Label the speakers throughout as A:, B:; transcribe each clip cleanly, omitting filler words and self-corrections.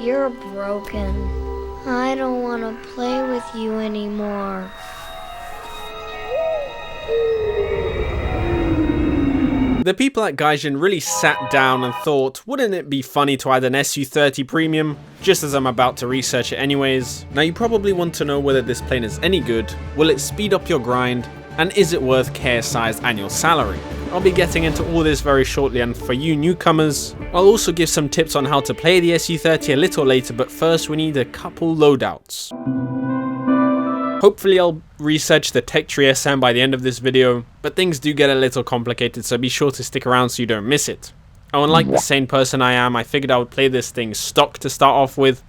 A: you're broken. I don't want to play with you anymore.
B: The people at Gaijin really sat down and thought, wouldn't it be funny to add an Su-30 premium, just as I'm about to research it anyways. Now you probably want to know whether this plane is any good, will it speed up your grind, and is it worth KSI's annual salary? I'll be getting into all this very shortly, and for you newcomers, I'll also give some tips on how to play the Su-30 a little later, but first we need a couple loadouts. Hopefully I'll research the Tech Tree SM by the end of this video, but things do get a little complicated, so be sure to stick around so you don't miss it. Oh, and like the sane person I am, I figured I would play this thing stock to start off with.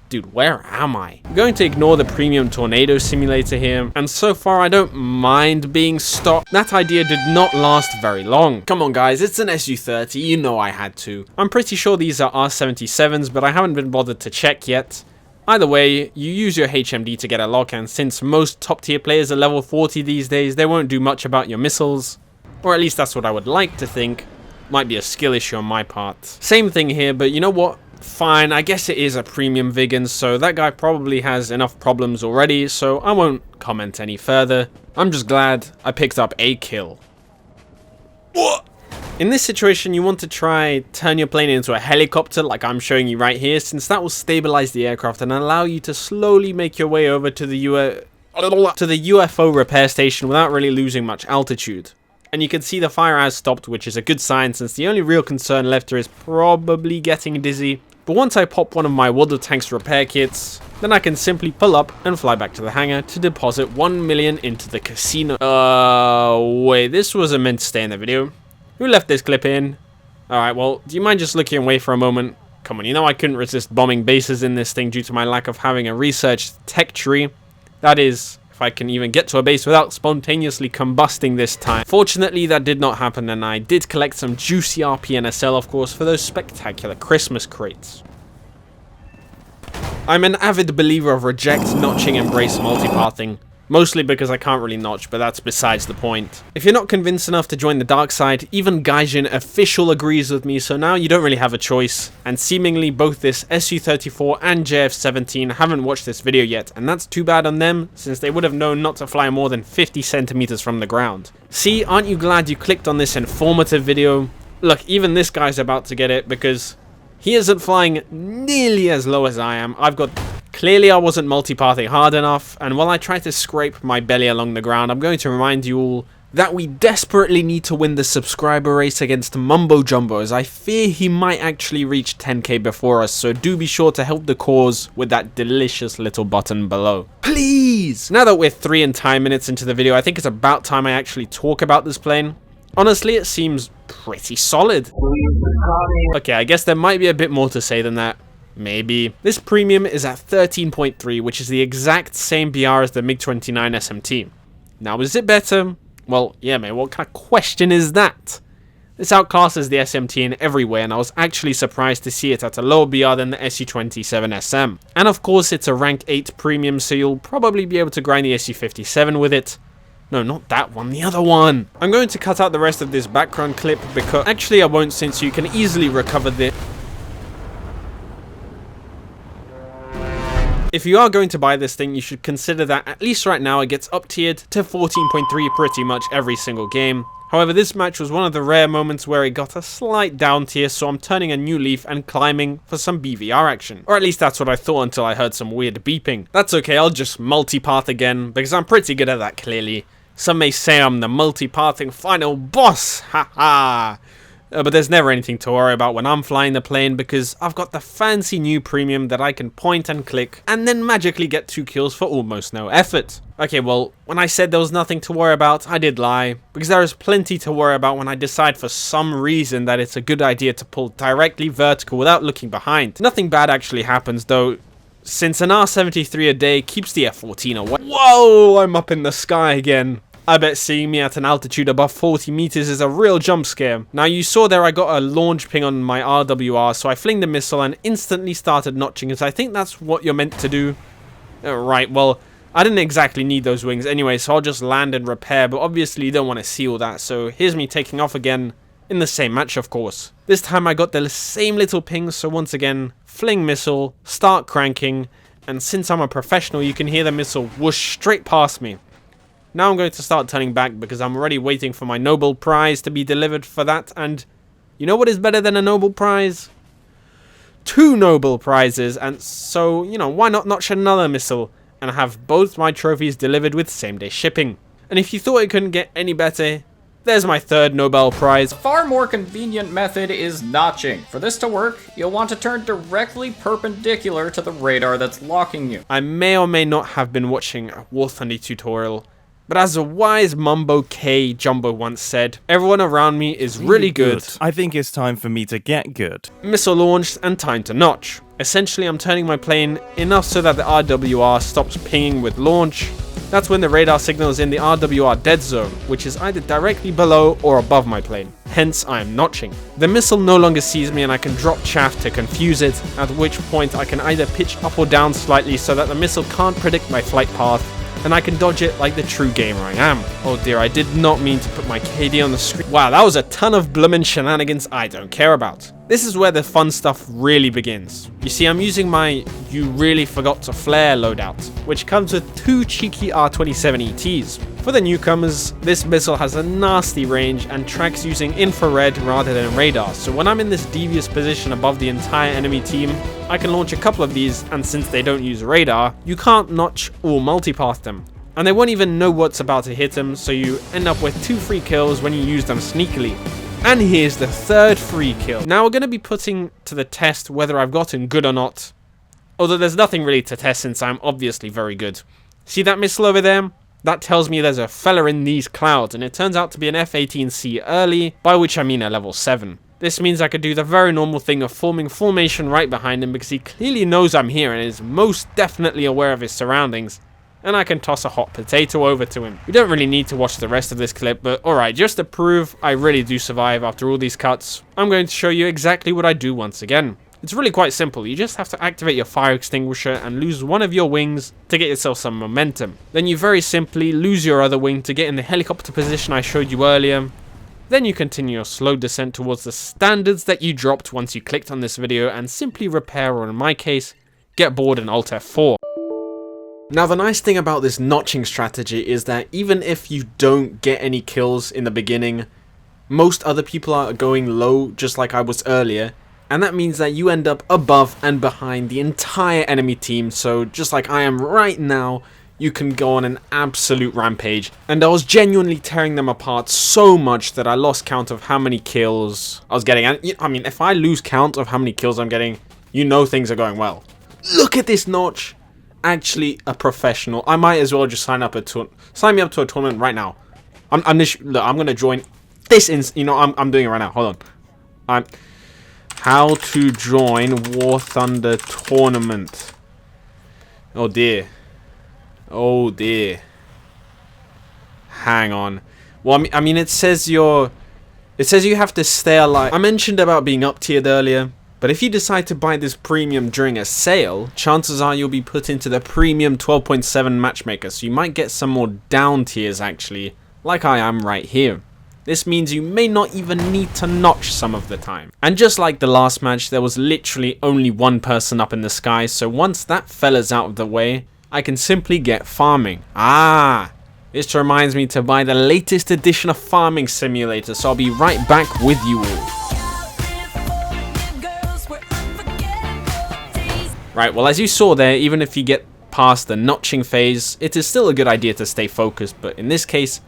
B: Dude, where am I? I'm going to ignore the premium tornado simulator here, and so far I don't mind being stock. That idea did not last very long. Come on guys, it's an Su-30, you know I had to. I'm pretty sure these are R77s, but I haven't been bothered to check yet. Either way, you use your HMD to get a lock, and since most top tier players are level 40 these days, they won't do much about your missiles. Or at least that's what I would like to think. Might be a skill issue on my part. Same thing here, but you know what? Fine, I guess it is a premium Vigans, so that guy probably has enough problems already, so I won't comment any further. I'm just glad I picked up a kill. What? In this situation, you want to try turn your plane into a helicopter like I'm showing you right here, since that will stabilize the aircraft and allow you to slowly make your way over to the UFO repair station without really losing much altitude. And you can see the fire has stopped, which is a good sign since the only real concern left here is probably getting dizzy. But once I pop one of my water tanks repair kits, then I can simply pull up and fly back to the hangar to deposit 1 million into the casino. Wait, this wasn't meant to stay in the video. Who left this clip in? Alright, well, do you mind just looking away for a moment? Come on, you know I couldn't resist bombing bases in this thing due to my lack of having a researched tech tree. That is, if I can even get to a base without spontaneously combusting this time. Fortunately, that did not happen, and I did collect some juicy RP and SL, of course, for those spectacular Christmas crates. I'm an avid believer of reject, notching, embrace multipathing. Mostly because I can't really notch, but that's besides the point. If you're not convinced enough to join the dark side, even Gaijin Official agrees with me, so now you don't really have a choice. And seemingly both this Su-34 and JF-17 haven't watched this video yet, and that's too bad on them, since they would have known not to fly more than 50 centimeters from the ground. See, aren't you glad you clicked on this informative video? Look, even this guy's about to get it, because he isn't flying nearly as low as I am. Clearly I wasn't multipathing hard enough, and while I try to scrape my belly along the ground, I'm going to remind you all that we desperately need to win the subscriber race against Mumbo Jumbo, as I fear he might actually reach 10k before us, so do be sure to help the cause with that delicious little button below. Please! Now that we're 3 entire minutes into the video, I think it's about time I actually talk about this plane. Honestly, it seems pretty solid. Okay, I guess there might be a bit more to say than that. Maybe. This premium is at 13.3, which is the exact same BR as the MiG-29 SMT. Now, is it better? Well, yeah, man, what kind of question is that? This outclasses the SMT in every way, and I was actually surprised to see it at a lower BR than the Su-27 SM. And of course, it's a rank 8 premium, so you'll probably be able to grind the Su-57 with it. No, not that one, the other one. I'm going to cut out the rest of this background clip because... Actually, I won't, since you can easily recover the... If you are going to buy this thing, you should consider that at least right now it gets up tiered to 14.3 pretty much every single game. However, this match was one of the rare moments where it got a slight down tier, so I'm turning a new leaf and climbing for some BVR action. Or at least that's what I thought until I heard some weird beeping. That's okay, I'll just multipath again, because I'm pretty good at that clearly. Some may say I'm the multipathing final boss, haha. But there's never anything to worry about when I'm flying the plane, because I've got the fancy new premium that I can point and click and then magically get 2 kills for almost no effort. Okay, well, when I said there was nothing to worry about, I did lie, because there is plenty to worry about when I decide for some reason that it's a good idea to pull directly vertical without looking behind. Nothing bad actually happens though, since an R73 a day keeps the F-14 away. Whoa, I'm up in the sky again. I bet seeing me at an altitude above 40 meters is a real jump scare. Now you saw there I got a launch ping on my RWR, so I flinged the missile and instantly started notching it. I think that's what you're meant to do. Right, well, I didn't exactly need those wings anyway, so I'll just land and repair, but obviously you don't want to see all that, so here's me taking off again, In the same match, of course. This time I got the same little ping, so once again, fling missile, start cranking, and since I'm a professional, you can hear the missile whoosh straight past me. Now I'm going to start turning back because I'm already waiting for my Nobel Prize to be delivered for that, and you know what is better than a Nobel Prize? 2 Nobel Prizes, and so, you know, why not notch another missile and have both my trophies delivered with same-day shipping? And if you thought it couldn't get any better, there's my 3rd Nobel Prize.
C: A far more convenient method is notching. For this to work, you'll want to turn directly perpendicular to the radar that's locking you.
B: I may or may not have been watching a War Thunder tutorial, but as a wise Mumbo K Jumbo once said, everyone around me is really good.
D: I think it's time for me to get good.
B: Missile launched and time to notch. Essentially, I'm turning my plane enough so that the RWR stops pinging with launch. That's when the radar signal is in the RWR dead zone, which is either directly below or above my plane. Hence, I am notching. The missile no longer sees me and I can drop chaff to confuse it, at which point I can either pitch up or down slightly so that the missile can't predict my flight path, and I can dodge it like the true gamer I am. Oh dear, I did not mean to put my KD on the screen. Wow, that was a ton of bloomin' shenanigans I don't care about. This is where the fun stuff really begins. You see, I'm using my "you really forgot to flare" loadout, which comes with 2 cheeky R27 ETs. For the newcomers, this missile has a nasty range and tracks using infrared rather than radar, so when I'm in this devious position above the entire enemy team, I can launch a couple of these, and since they don't use radar, you can't notch or multipath them. And they won't even know what's about to hit them, so you end up with 2 free kills when you use them sneakily. And here's the 3rd free kill. Now we're going to be putting to the test whether I've gotten good or not. Although there's nothing really to test since I'm obviously very good. See that missile over there? That tells me there's a fella in these clouds, and it turns out to be an F-18C early, by which I mean a level 7. This means I could do the very normal thing of forming formation right behind him because he clearly knows I'm here and is most definitely aware of his surroundings. And I can toss a hot potato over to him. You don't really need to watch the rest of this clip, but alright, just to prove I really do survive after all these cuts, I'm going to show you exactly what I do once again. It's really quite simple. You just have to activate your fire extinguisher and lose one of your wings to get yourself some momentum. Then you very simply lose your other wing to get in the helicopter position I showed you earlier. Then you continue your slow descent towards the standards that you dropped once you clicked on this video and simply repair, or in my case, get bored and Alt F4. Now the nice thing about this notching strategy is that even if you don't get any kills in the beginning, most other people are going low just like I was earlier, and that means that you end up above and behind the entire enemy team, so just like I am right now, you can go on an absolute rampage. And I was genuinely tearing them apart so much that I lost count of how many kills I was getting. And I mean, if I lose count of how many kills I'm getting, you know things are going well. Look at this notch. Actually a professional. I might as well just sign me up to a tournament right now. I'm gonna join this I'm doing it right now. Hold on. How to join War Thunder tournament. Oh dear. Oh dear. Hang on. Well, I mean it says you have to stay alive. I mentioned about being up tiered earlier. But if you decide to buy this premium during a sale, chances are you'll be put into the premium 12.7 matchmaker, so you might get some more down tiers actually, like I am right here. This means you may not even need to notch some of the time. And just like the last match, there was literally only one person up in the sky, so once that fella's out of the way, I can simply get farming. This reminds me to buy the latest edition of Farming Simulator, so I'll be right back with you all. Right, well as you saw there, even if you get past the notching phase, it is still a good idea to stay focused, but in this case,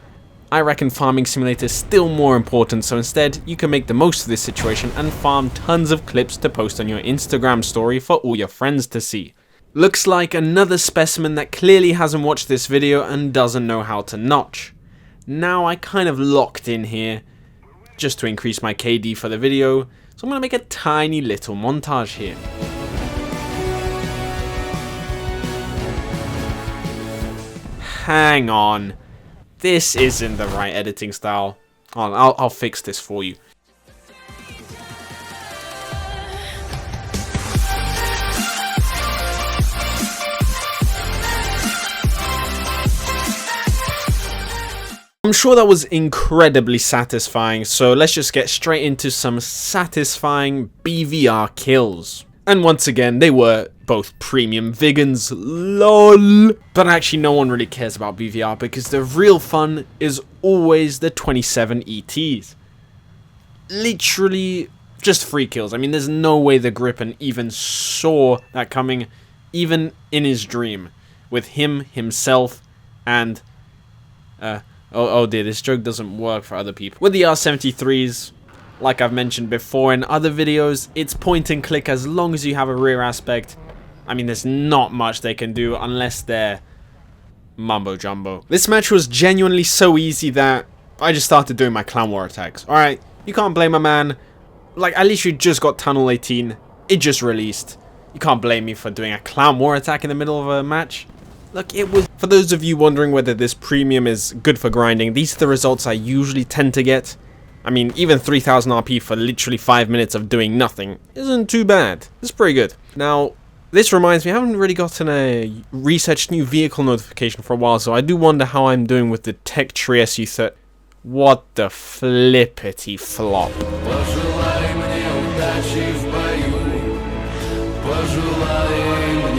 B: I reckon Farming Simulator is still more important, so instead, you can make the most of this situation and farm tons of clips to post on your Instagram story for all your friends to see. Looks like another specimen that clearly hasn't watched this video and doesn't know how to notch. Now I kind of locked in here, just to increase my KD for the video, so I'm going to make a tiny little montage here. Hang on, this isn't the right editing style. I'll fix this for you. I'm sure that was incredibly satisfying, so let's just get straight into some satisfying BVR kills. And once again, they were both premium Vigans, lol. But actually no one really cares about BVR because the real fun is always the 27 ETs. Literally just 3 kills. I mean, there's no way the Gripen even saw that coming, even in his dream. With him, himself, and... oh dear, this joke doesn't work for other people. With the R-73s, like I've mentioned before in other videos, it's point and click as long as you have a rear aspect. I mean, there's not much they can do unless they're mumbo jumbo. This match was genuinely so easy that I just started doing my clown war attacks. Alright, you can't blame a man. Like, I literally just got Tunnel 18. It just released. You can't blame me for doing a clown war attack in the middle of a match. Look, it was... For those of you wondering whether this premium is good for grinding, these are the results I usually tend to get. I mean, even 3000 RP for literally 5 minutes of doing nothing isn't too bad. It's pretty good. Now, this reminds me, I haven't really gotten a researched new vehicle notification for a while, so I do wonder how I'm doing with the Tech Tree Su-30. What the flippity flop.
E: Пожелай мне удачи в бою, пожелай